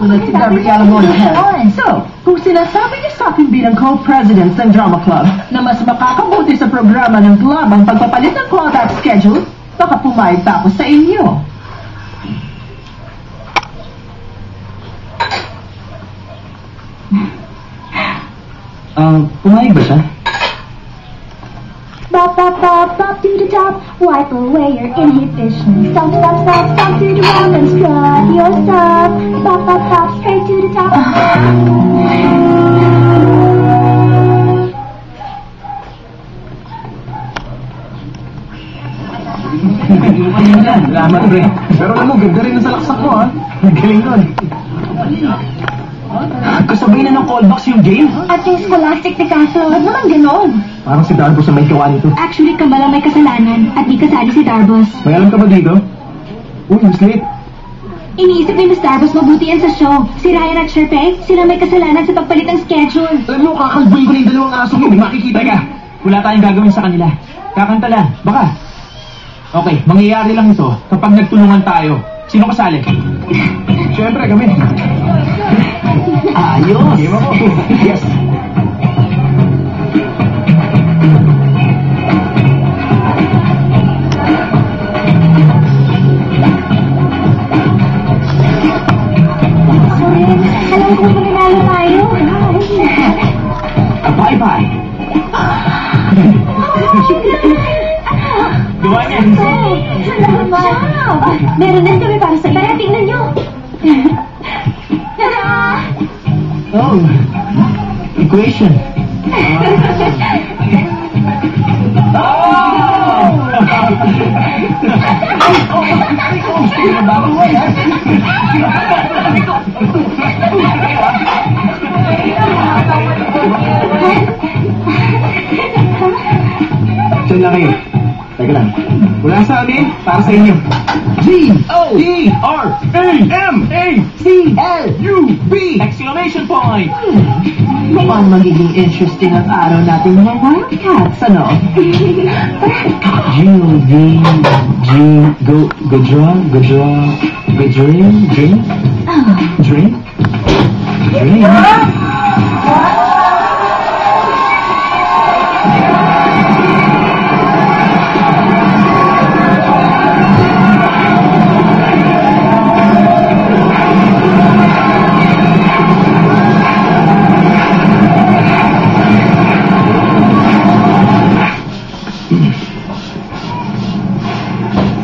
susunod si Gabriela Monahan. So, kung sinasabi niya sa akin bilang co-president ng drama club na mas makakabuti sa programa ng club ang pagpapalit ng callback schedule, baka pumayag pa ako sa inyo. Pumayag ba siya? Bop, bop, bop, bop to the top, wipe away your inhibition. Stomp, stomp, stomp, stomp to the ground and strut your stuff. Bop, bop, bop, straight to the top. Salamat, pre. Pero alam mo, ganda rin ang salaksak mo, ha? Galing nun. Kasabay na ng callbacks yung game? At yung scholastic ni Kaso, ba't naman ganon? Parang si Darbos ang may gawa nito. Actually, Kambal ang may kasalanan at di kasali si Darbos. May alam ka ba dito? Uy, Miss Late. Iniisip ni Miss Darbos mabuti yan sa show. Si Ryan at Sherpay, sila may kasalanan sa pagpalit ng schedule. Alam mo, kakalbuin ko na yung dalawang asong yun. Makikita ka. Wala tayong gagawin sa kanila. Kakanta lang. Baka. Okay, mangyayari lang ito kapag nagtulungan tayo. Sino kasali? Siyempre, kami. Ayos! Game ako. Yes. Alam ko panalo tayo. Bye-bye. Gawa niya. Wow! Meron din kami para sa kaya. Tingnan nyo. Tada! Oh, equation. Diyan lang kayo. Teka lang. Wala sa amin, para sa inyo. G-O-D-R-A-M-A-C-L-U-B! Exclamation point! Mukhang magiging interesting ang araw natin mga Wildcats, ano? Dream?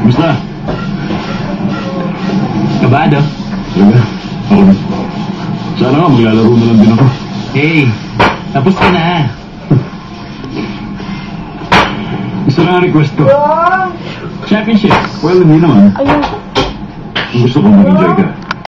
Basta. Kabado. Talaga? Ako na. Sana nga, maglalaro na lang din ako. Hey, tapos ka na. Isa na ang request ko. Championship. Well, hindi naman. Gusto ko mag-enjoy ka.